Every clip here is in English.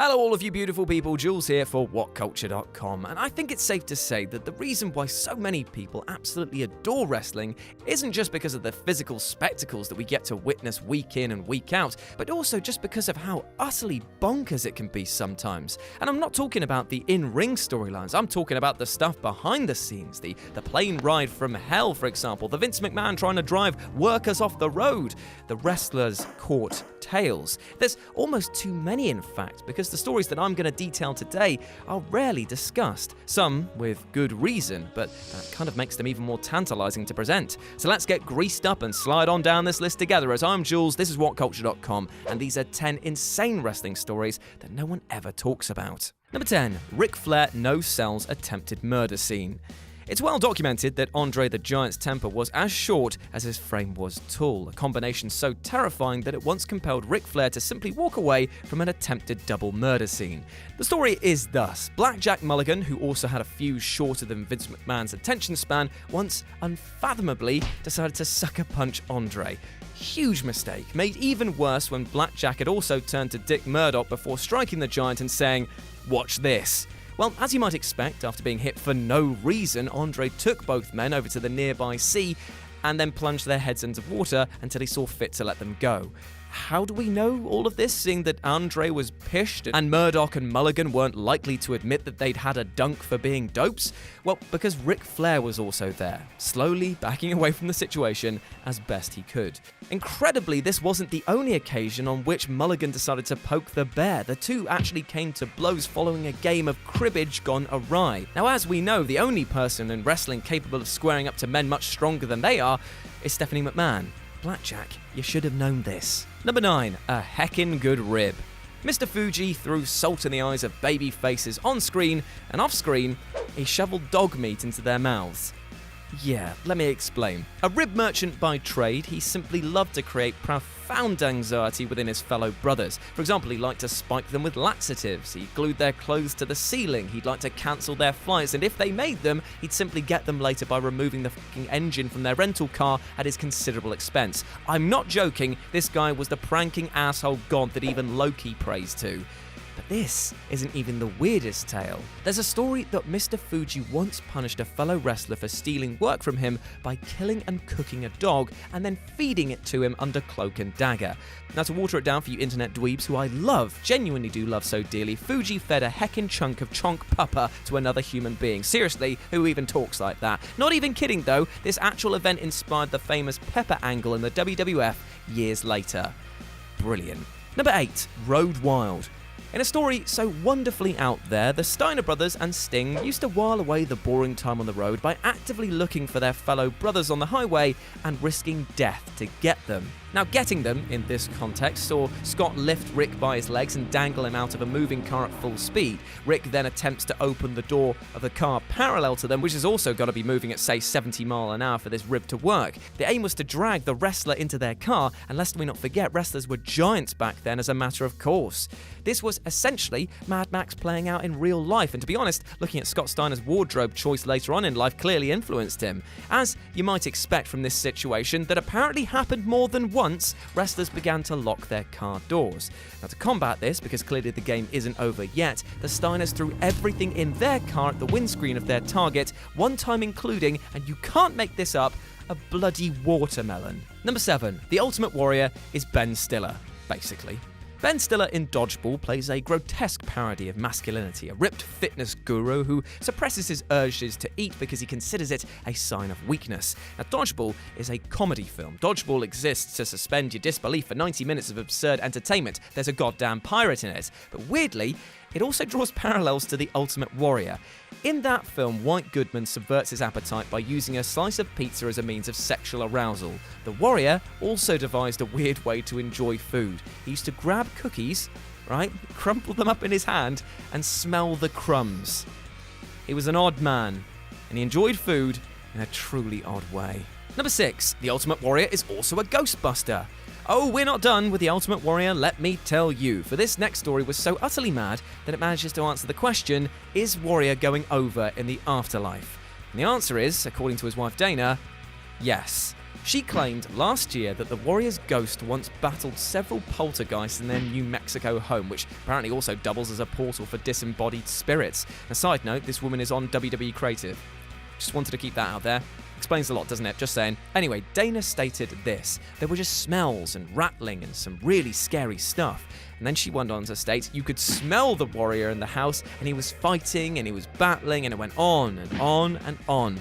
Hello all of you beautiful people, Jules here for WhatCulture.com, and I think it's safe to say that the reason why so many people absolutely adore wrestling isn't just because of the physical spectacles that we get to witness week in and week out, but also just because of how utterly bonkers it can be sometimes. And I'm not talking about the in-ring storylines, I'm talking about the stuff behind the scenes, the plane ride from hell, for example, the Vince McMahon trying to drive workers off the road, the wrestlers' court tales. There's almost too many, in fact, because the stories that I'm going to detail today are rarely discussed, some with good reason, but that kind of makes them even more tantalizing to present. So let's get greased up and slide on down this list together. As I'm Jules, this is WhatCulture.com, and these are 10 insane wrestling stories that no one ever talks about. Number 10. Ric Flair no-sells attempted murder scene. It's well documented that Andre the Giant's temper was as short as his frame was tall, a combination so terrifying that it once compelled Ric Flair to simply walk away from an attempted double murder scene. The story is thus: Blackjack Mulligan, who also had a fuse shorter than Vince McMahon's attention span, once unfathomably decided to sucker punch Andre. Huge mistake, made even worse when Blackjack had also turned to Dick Murdoch before striking the Giant and saying, "Watch this." Well, as you might expect, after being hit for no reason, Andre took both men over to the nearby sea and then plunged their heads into water until he saw fit to let them go. How do we know all of this, seeing that Andre was pished and Murdoch and Mulligan weren't likely to admit that they'd had a dunk for being dopes? Well, because Ric Flair was also there, slowly backing away from the situation as best he could. Incredibly, this wasn't the only occasion on which Mulligan decided to poke the bear. The two actually came to blows following a game of cribbage gone awry. Now, as we know, the only person in wrestling capable of squaring up to men much stronger than they are is Stephanie McMahon. Blackjack, you should have known this. Number 9. A heckin' good rib. Mr. Fuji threw salt in the eyes of baby faces on screen, and off screen, he shoveled dog meat into their mouths. Yeah, let me explain. A rib merchant by trade, he simply loved to create profound anxiety within his fellow brothers. For example, he liked to spike them with laxatives, he glued their clothes to the ceiling, he'd like to cancel their flights, and if they made them, he'd simply get them later by removing the fucking engine from their rental car at his considerable expense. I'm not joking, this guy was the pranking asshole god that even Loki prays to. But this isn't even the weirdest tale. There's a story that Mr. Fuji once punished a fellow wrestler for stealing work from him by killing and cooking a dog and then feeding it to him under cloak and dagger. Now, to water it down for you internet dweebs who I love, genuinely do love so dearly, Fuji fed a heckin' chunk of chonk pupper to another human being. Seriously, who even talks like that? Not even kidding though, this actual event inspired the famous Pepper angle in the WWF years later. Brilliant. Number 8. Road Wild. In a story so wonderfully out there, the Steiner brothers and Sting used to while away the boring time on the road by actively looking for their fellow brothers on the highway and risking death to get them. Now, getting them, in this context, saw Scott lift Rick by his legs and dangle him out of a moving car at full speed. Rick then attempts to open the door of the car parallel to them, which has also got to be moving at, say, 70 miles an hour for this rib to work. The aim was to drag the wrestler into their car, and lest we not forget, wrestlers were giants back then as a matter of course. This was essentially Mad Max playing out in real life, and to be honest, looking at Scott Steiner's wardrobe choice later on in life clearly influenced him. As you might expect from this situation, that apparently happened more than once, wrestlers began to lock their car doors. Now, to combat this, because clearly the game isn't over yet, the Steiners threw everything in their car at the windscreen of their target, one time including, and you can't make this up, a bloody watermelon. Number 7. The Ultimate Warrior is Ben Stiller, basically. Ben Stiller in Dodgeball plays a grotesque parody of masculinity, a ripped fitness guru who suppresses his urges to eat because he considers it a sign of weakness. Now, Dodgeball is a comedy film. Dodgeball exists to suspend your disbelief for 90 minutes of absurd entertainment. There's a goddamn pirate in it. But weirdly, it also draws parallels to The Ultimate Warrior. In that film, White Goodman subverts his appetite by using a slice of pizza as a means of sexual arousal. The Warrior also devised a weird way to enjoy food. He used to grab cookies, right, crumple them up in his hand, and smell the crumbs. He was an odd man, and he enjoyed food in a truly odd way. Number 6. The Ultimate Warrior is also a Ghostbuster. Oh, we're not done with The Ultimate Warrior, let me tell you, for this next story was so utterly mad that it manages to answer the question, is Warrior going over in the afterlife? And the answer is, according to his wife Dana, yes. She claimed last year that the Warrior's ghost once battled several poltergeists in their New Mexico home, which apparently also doubles as a portal for disembodied spirits. A side note, this woman is on WWE Creative. Just wanted to keep that out there. Explains a lot, doesn't it? Just saying. Anyway, Dana stated this. There were just smells and rattling and some really scary stuff. And then she went on to state you could smell the Warrior in the house, and he was fighting and he was battling, and it went on and on and on.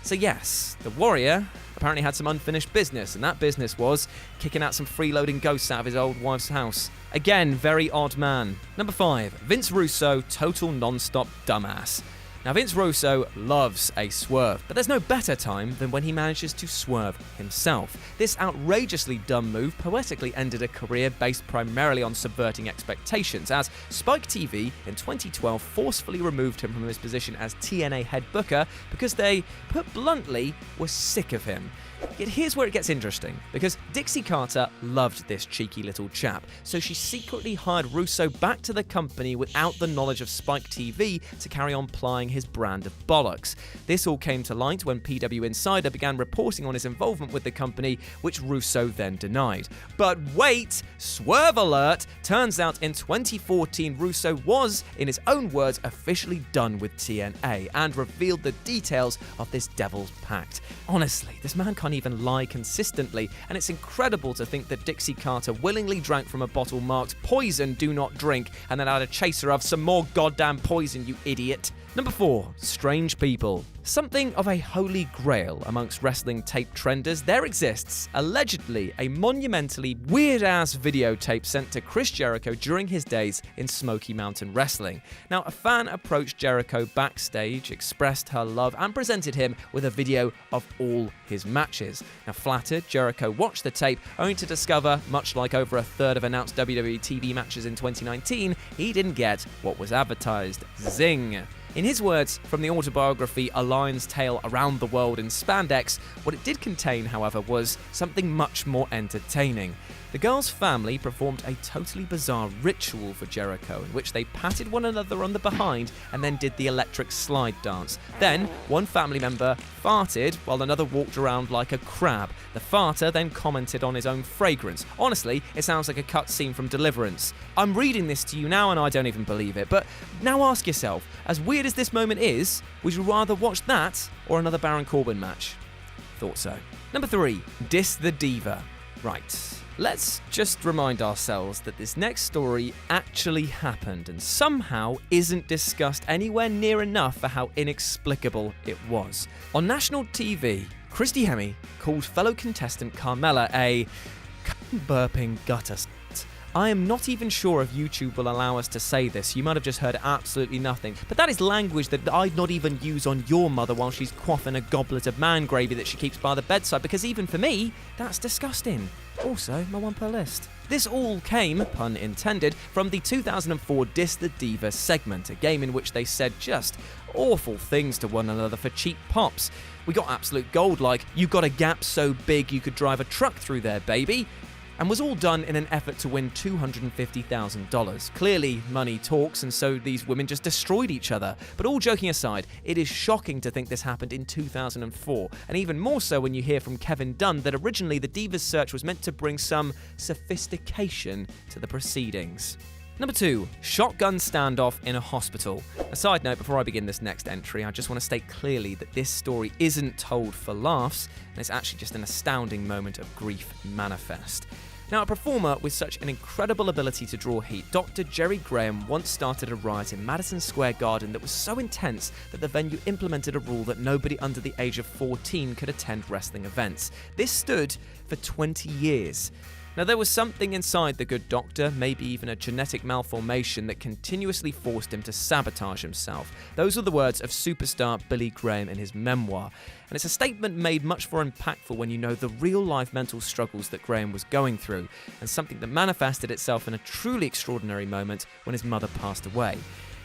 So yes, the Warrior apparently had some unfinished business, and that business was kicking out some freeloading ghosts out of his old wife's house. Again, very odd man. Number 5, Vince Russo, total Nonstop dumbass. Now, Vince Russo loves a swerve, but there's no better time than when he manages to swerve himself. This outrageously dumb move poetically ended a career based primarily on subverting expectations, as Spike TV in 2012 forcefully removed him from his position as TNA head booker because they, put bluntly, were sick of him. Yet here's where it gets interesting, because Dixie Carter loved this cheeky little chap, so she secretly hired Russo back to the company without the knowledge of Spike TV to carry on plying his brand of bollocks. This all came to light when PW Insider began reporting on his involvement with the company, which Russo then denied. But wait! Swerve alert! Turns out in 2014 Russo was, in his own words, officially done with TNA and revealed the details of this devil's pact. Honestly, this man can't even lie consistently, and it's incredible to think that Dixie Carter willingly drank from a bottle marked "Poison, do not drink," and then had a chaser of "Some more goddamn poison, you idiot." Number 4, strange people. Something of a holy grail amongst wrestling tape trenders, there exists, allegedly, a monumentally weird-ass videotape sent to Chris Jericho during his days in Smoky Mountain Wrestling. Now, a fan approached Jericho backstage, expressed her love, and presented him with a video of all his matches. Now, flattered, Jericho watched the tape, only to discover, much like over a third of announced WWE TV matches in 2019, he didn't get what was advertised. Zing! In his words, from the autobiography A Lion's Tale Around the World in Spandex, what it did contain, however, was something much more entertaining. The girl's family performed a totally bizarre ritual for Jericho in which they patted one another on the behind and then did the electric slide dance. Then, one family member farted while another walked around like a crab. The farter then commented on his own fragrance. Honestly, it sounds like a cut scene from Deliverance. I'm reading this to you now and I don't even believe it, but now ask yourself, as weird as this moment is, would you rather watch that or another Baron Corbin match? Thought so. Number 3, Diss the Diva. Right. Let's just remind ourselves that this next story actually happened and somehow isn't discussed anywhere near enough for how inexplicable it was. On national TV, Christy Hemme called fellow contestant Carmella a burping gutter. I am not even sure if YouTube will allow us to say this. You might have just heard absolutely nothing. But that is language that I'd not even use on your mother while she's quaffing a goblet of man gravy that she keeps by the bedside, because even for me, that's disgusting. Also, my one per list. This all came, pun intended, from the 2004 Diss the Diva segment, a game in which they said just awful things to one another for cheap pops. We got absolute gold like, "You got a gap so big you could drive a truck through there, baby," and was all done in an effort to win $250,000. Clearly, money talks, and so these women just destroyed each other. But all joking aside, it is shocking to think this happened in 2004, and even more so when you hear from Kevin Dunn that originally the Divas search was meant to bring some sophistication to the proceedings. Number 2, shotgun standoff in a hospital. A side note before I begin this next entry, I just want to state clearly that this story isn't told for laughs, and it's actually just an astounding moment of grief manifest. Now, a performer with such an incredible ability to draw heat, Dr. Jerry Graham once started a riot in Madison Square Garden that was so intense that the venue implemented a rule that nobody under the age of 14 could attend wrestling events. This stood for 20 years. Now, there was something inside the good doctor, maybe even a genetic malformation, that continuously forced him to sabotage himself. Those are the words of superstar Billy Graham in his memoir. And it's a statement made much more impactful when you know the real-life mental struggles that Graham was going through, and something that manifested itself in a truly extraordinary moment when his mother passed away.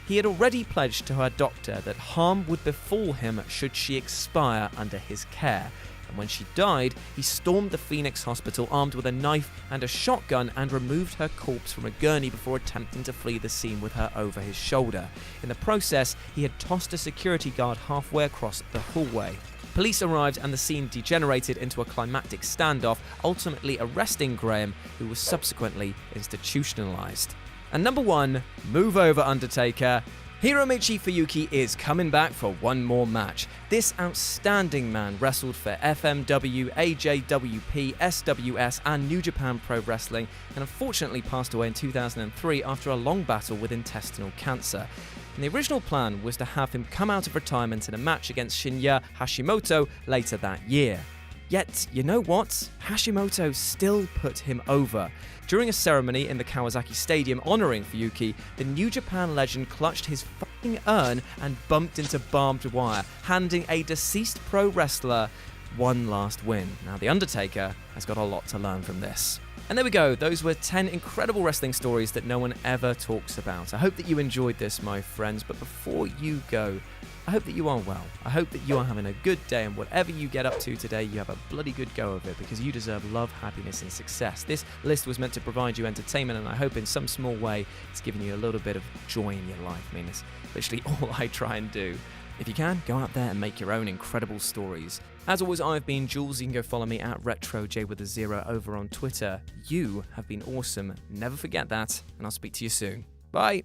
He had already pledged to her doctor that harm would befall him should she expire under his care. And when she died, he stormed the Phoenix Hospital armed with a knife and a shotgun and removed her corpse from a gurney before attempting to flee the scene with her over his shoulder. In the process, he had tossed a security guard halfway across the hallway. Police arrived and the scene degenerated into a climactic standoff, ultimately arresting Graham, who was subsequently institutionalized. And number 1, move over, Undertaker. Hiromichi Fuyuki is coming back for one more match. This outstanding man wrestled for FMW, AJWP, SWS, and New Japan Pro Wrestling, and unfortunately passed away in 2003 after a long battle with intestinal cancer. And the original plan was to have him come out of retirement in a match against Shinya Hashimoto later that year. Yet, you know what? Hashimoto still put him over. During a ceremony in the Kawasaki Stadium honoring Fuyuki, the New Japan legend clutched his fucking urn and bumped into barbed wire, handing a deceased pro wrestler one last win. Now, The Undertaker has got a lot to learn from this. And there we go, those were 10 incredible wrestling stories that no one ever talks about. I hope that you enjoyed this, my friends, but before you go, I hope that you are well. I hope that you are having a good day, and whatever you get up to today, you have a bloody good go of it, because you deserve love, happiness, and success. This list was meant to provide you entertainment, and I hope in some small way it's given you a little bit of joy in your life. I mean, it's literally all I try and do. If you can, go out there and make your own incredible stories. As always, I've been Jules. You can go follow me at RetroJ over on Twitter. You have been awesome. Never forget that, and I'll speak to you soon. Bye!